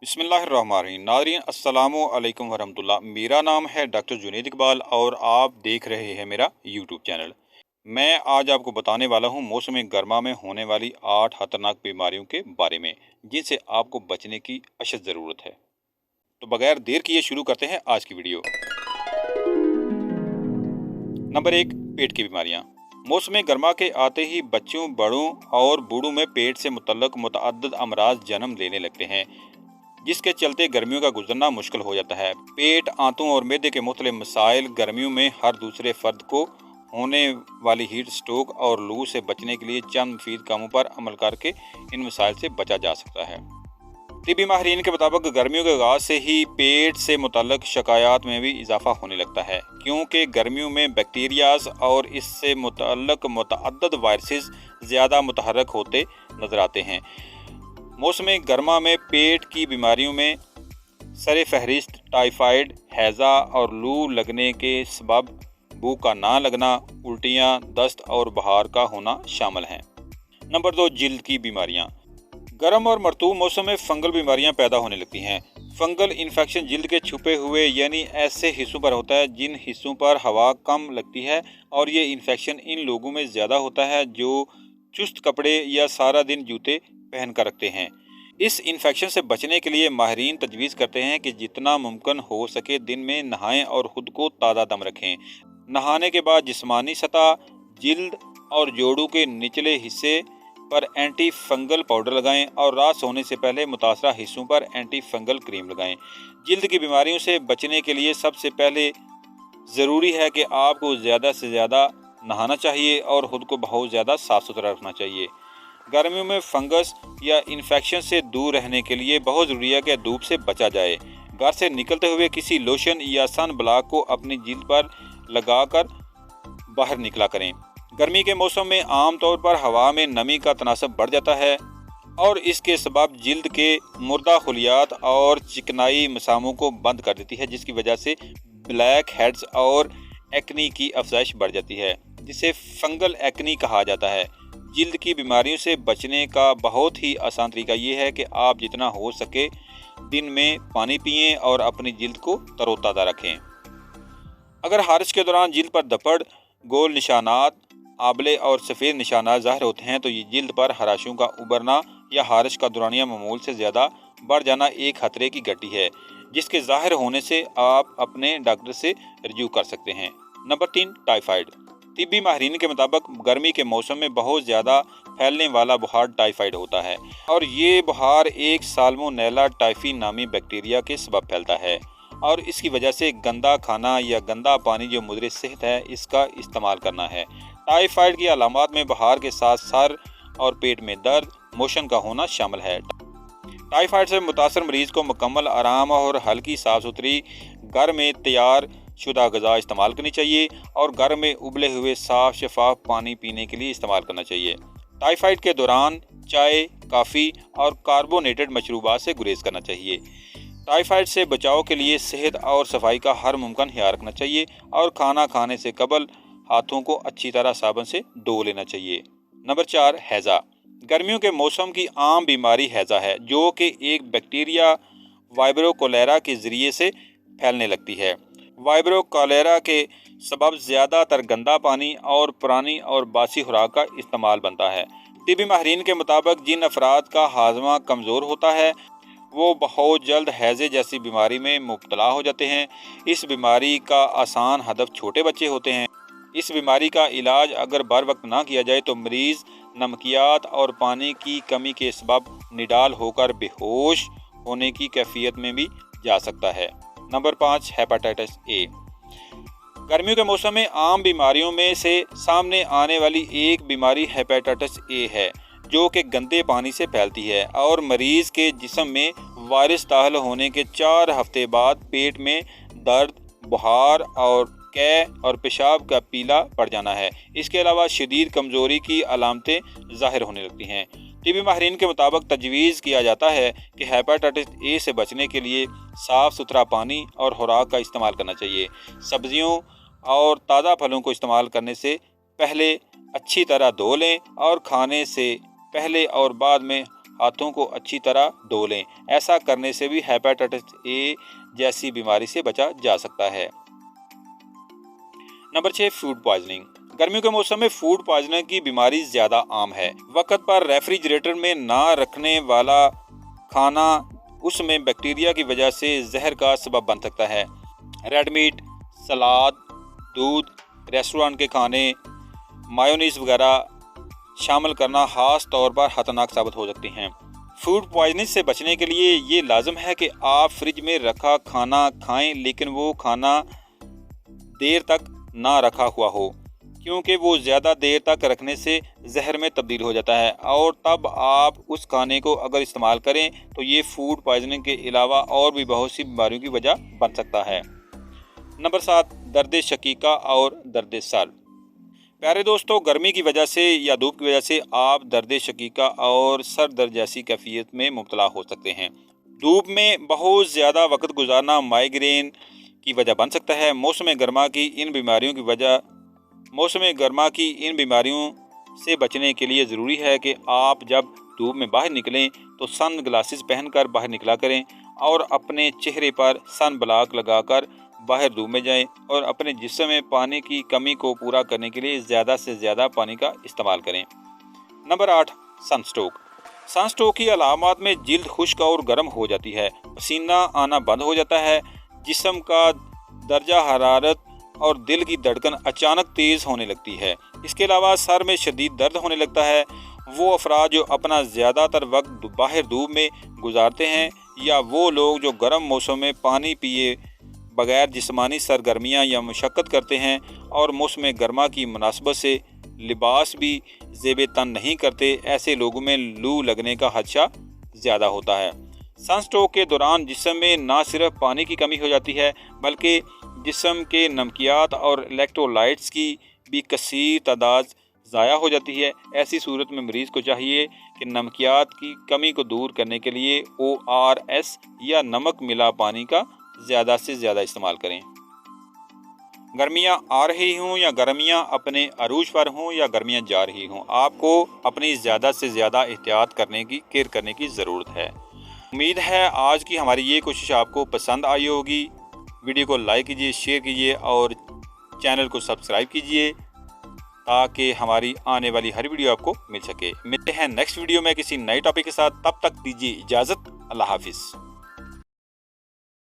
बिस्मिल्लाहिर्रहमानिर्रहीम। नाज़रीन अस्सलामु अलैकुम वरहमतुल्लाह। मेरा नाम है डॉक्टर जुनैद इकबाल और आप देख रहे हैं मेरा यूट्यूब चैनल। मैं आज आपको बताने वाला हूं मौसम गर्मा में होने वाली 8 खतरनाक बीमारियों के बारे में जिनसे आपको बचने की अशद ज़रूरत है। तो बगैर देर किए शुरू करते हैं आज की वीडियो। नंबर 1, पेट की बीमारियां। मौसम गर्मा के आते ही बच्चों, बड़ों और बूढ़ों में पेट से मुतल्लक मुतअद्दिद अमराज जन्म लेने लगते हैं, जिसके चलते गर्मियों का गुजरना मुश्किल हो जाता है। पेट, आंतों और मैदे के मुख्तलिफ मसाइल गर्मियों में हर दूसरे फर्द को होने वाली हीट स्ट्रोक और लू से बचने के लिए चंद मुफीद कामों पर अमल करके इन मसाइल से बचा जा सकता है। तिब्बी माहिरीन के मुताबिक गर्मियों के आगाज से ही पेट से मुतल्लक शिकायत में भी इजाफा होने लगता है, क्योंकि गर्मियों में बैक्टीरियाज और इससे मुतल्लक मुतअद्दिद वायरसेस ज़्यादा मुतहर्रिक होते नजर आते हैं। मौसम गर्मा में पेट की बीमारियों में सर फहरिस्त टाइफाइड, हैज़ा और लू लगने के सबब भूख का ना लगना, उल्टियाँ, दस्त और बुखार का होना शामिल हैं। नंबर 2, जिल्द की बीमारियां। गर्म और मरतूब मौसम में फंगल बीमारियां पैदा होने लगती हैं। फंगल इन्फेक्शन जिल्द के छुपे हुए यानी ऐसे हिस्सों पर होता है जिन हिस्सों पर हवा कम लगती है, और ये इन्फेक्शन इन लोगों में ज़्यादा होता है जो चुस्त कपड़े या सारा दिन जूते पहन कर रखते हैं। इस इन्फेक्शन से बचने के लिए माहिरीन तजवीज़ करते हैं कि जितना मुमकिन हो सके दिन में नहाएं और ख़ुद को ताज़ा दम रखें। नहाने के बाद जिस्मानी सतह, जिल्द और जोड़ों के निचले हिस्से पर एंटी फंगल पाउडर लगाएं और रात सोने से पहले मुतासरा हिस्सों पर एंटी फंगल क्रीम लगाएं। जिल्द की बीमारियों से बचने के लिए सबसे पहले ज़रूरी है कि आपको ज़्यादा से ज़्यादा नहाना चाहिए और ख़ुद को बहुत ज़्यादा साफ़ सुथरा रखना चाहिए। गर्मियों में फंगस या इन्फेक्शन से दूर रहने के लिए बहुत ज़रूरी है कि धूप से बचा जाए। घर से निकलते हुए किसी लोशन या सन ब्लॉक को अपनी जिल्द पर लगाकर बाहर निकला करें। गर्मी के मौसम में आमतौर पर हवा में नमी का तनासब बढ़ जाता है और इसके सबब जिल्द के मुर्दा खुलियात और चिकनाई मसामों को बंद कर देती है, जिसकी वजह से ब्लैक हेड्स और एक्नी की अफजाइश बढ़ जाती है, जिसे फंगल एक्नी कहा जाता है। जिल्द की बीमारियों से बचने का बहुत ही आसान तरीका ये है कि आप जितना हो सके दिन में पानी पिएं और अपनी जिल्द को तरोताज़ा रखें। अगर हारिश के दौरान जिल्द पर धब्बड़, गोल निशानात, आबले और सफ़ेद निशानात ज़ाहिर होते हैं तो ये जिल्द पर हराशों का उभरना या हारिश का दौरानिया मामूल से ज़्यादा बढ़ जाना एक खतरे की घंटी है, जिसके ज़ाहिर होने से आप अपने डॉक्टर से रजू कर सकते हैं। Number 3, typhoid. तिब्बी माहिरीन के मुताबिक गर्मी के मौसम में बहुत ज़्यादा फैलने वाला बुखार टाइफाइड होता है, और ये बुखार एक साल्मोनेला टाइफी नामी बैक्टीरिया के सबब फैलता है, और इसकी वजह से गंदा खाना या गंदा पानी जो मुदर सेहत है इसका इस्तेमाल करना है। टाइफाइड की अलामात में बुखार के साथ सर और पेट में दर्द, मोशन का होना शामिल है। टाइफाइड से मुतासर मरीज़ को मुकम्मल आराम और हल्की साफ़ सुथरी घर में तैयार शुदा गज़ा इस्तेमाल करनी चाहिए और घर में उबले हुए साफ शफाफ पानी पीने के लिए इस्तेमाल करना चाहिए। टाइफाइड के दौरान चाय, कॉफ़ी और कार्बोनेटेड मशरूबात से गुरेज करना चाहिए। टाइफाइड से बचाव के लिए सेहत और सफाई का हर मुमकिन ख्याल रखना चाहिए और खाना खाने से कबल हाथों को अच्छी तरह साबुन से धो लेना चाहिए। नंबर 4, हैज़ा। गर्मियों के मौसम की आम बीमारी हैज़ा है, जो कि एक बैक्टीरिया वाइब्रो कोलेरा के ज़रिए से फैलने लगती है। वाइब्रो कोलेरा के सबब ज़्यादातर गंदा पानी और पुरानी और बासी खुराक का इस्तेमाल बनता है। तिब्बी माहिरीन के मुताबिक जिन अफराद का हाजमा कमज़ोर होता है वो बहुत जल्द हैज़े जैसी बीमारी में मुब्तला हो जाते हैं। इस बीमारी का आसान हदफ छोटे बच्चे होते हैं। इस बीमारी का इलाज अगर बर वक्त ना किया जाए तो मरीज़ नमकियात और पानी की कमी के सबब निडाल होकर बेहोश होने की कैफियत में भी जा सकता है। Number 5, hepatitis A. गर्मियों के मौसम में आम बीमारियों में से सामने आने वाली एक बीमारी हेपेटाइटिस ए है, जो कि गंदे पानी से फैलती है और मरीज़ के जिस्म में वायरस दाखिल होने के 4 हफ्ते बाद पेट में दर्द, बुखार और कै और पेशाब का पीला पड़ जाना है। इसके अलावा शदीद कमज़ोरी की अलामतें ज़ाहिर होने लगती हैं। तिब्बी माहिरीन के मुताबिक तजवीज़ किया जाता है कि हेपेटाइटिस ए से बचने के लिए साफ़ सुथरा पानी और खुराक का इस्तेमाल करना चाहिए। सब्जियों और ताज़ा फलों को इस्तेमाल करने से पहले अच्छी तरह धो लें और खाने से पहले और बाद में ہاتھوں کو اچھی طرح دھو لیں۔ ایسا کرنے سے بھی ہیپیٹائٹس اے جیسی بیماری سے بچا جا سکتا ہے۔ Number 6، food poisoning. گرمیوں کے موسم میں فوڈ پوائزننگ کی بیماری زیادہ عام ہے۔ وقت پر ریفریجریٹر میں نہ رکھنے والا کھانا اس میں بیکٹیریا کی وجہ سے زہر کا سبب بن سکتا ہے۔ ریڈ میٹ، سلاد، دودھ، ریسٹورانٹ کے کھانے، مایونیز وغیرہ شامل کرنا خاص طور پر خطرناک ثابت ہو سکتی ہیں۔ فوڈ پوائزننگ سے بچنے کے لیے یہ لازم ہے کہ آپ فریج میں رکھا کھانا کھائیں، لیکن وہ کھانا دیر تک نہ رکھا ہوا ہو، کیونکہ وہ زیادہ دیر تک رکھنے سے زہر میں تبدیل ہو جاتا ہے، اور تب آپ اس کھانے کو اگر استعمال کریں تو یہ فوڈ پوائزننگ کے علاوہ اور بھی بہت سی بیماریوں کی وجہ بن سکتا ہے۔ نمبر 7، درد شقیقہ اور درد سر۔ پیارے دوستو، گرمی کی وجہ سے یا دھوپ کی وجہ سے آپ درد شقیقہ اور سر درد جیسی کیفیت میں مبتلا ہو سکتے ہیں۔ دھوپ میں بہت زیادہ وقت گزارنا مائیگرین کی وجہ بن سکتا ہے۔ موسم گرما کی ان بیماریوں سے بچنے کے لیے ضروری ہے کہ آپ جب دھوپ میں باہر نکلیں تو سن گلاسز پہن کر باہر نکلا کریں، اور اپنے چہرے پر سن بلاک لگا کر باہر دھوپ میں جائیں، اور اپنے جسم میں پانی کی کمی کو پورا کرنے کے لیے زیادہ سے زیادہ پانی کا استعمال کریں۔ نمبر 8، سن سٹروک۔ سن سٹروک کی علامات میں جلد خشک اور گرم ہو جاتی ہے، پسینہ آنا بند ہو جاتا ہے، جسم کا درجہ حرارت اور دل کی دھڑکن اچانک تیز ہونے لگتی ہے۔ اس کے علاوہ سر میں شدید درد ہونے لگتا ہے۔ وہ افراد جو اپنا زیادہ تر وقت باہر دھوپ میں گزارتے ہیں، یا وہ لوگ جو گرم موسم میں پانی پیے بغیر جسمانی سرگرمیاں یا مشقت کرتے ہیں، اور موسم گرما کی مناسبت سے لباس بھی زیب تن نہیں کرتے، ایسے لوگوں میں لو لگنے کا خدشہ زیادہ ہوتا ہے۔ سن سٹروک کے دوران جسم میں نہ صرف پانی کی کمی ہو جاتی ہے، بلکہ جسم کے نمکیات اور الیکٹرولائٹس کی بھی کثیر تعداد ضائع ہو جاتی ہے۔ ایسی صورت میں مریض کو چاہیے کہ نمکیات کی کمی کو دور کرنے کے لیے ORS یا نمک ملا پانی کا زیادہ سے زیادہ استعمال کریں۔ گرمیاں آ رہی ہوں یا گرمیاں اپنے عروج پر ہوں یا گرمیاں جا رہی ہوں، آپ کو اپنی زیادہ سے زیادہ احتیاط کیئر کرنے کی ضرورت ہے۔ امید ہے آج کی ہماری یہ کوشش آپ کو پسند آئی ہوگی۔ ویڈیو کو لائک کیجیے، شیئر کیجیے اور چینل کو سبسکرائب کیجیے تاکہ ہماری آنے والی ہر ویڈیو آپ کو مل سکے۔ ملتے ہیں نیکسٹ ویڈیو میں کسی نئے ٹاپک کے ساتھ، تب تک دیجیے اجازت۔ اللہ حافظ۔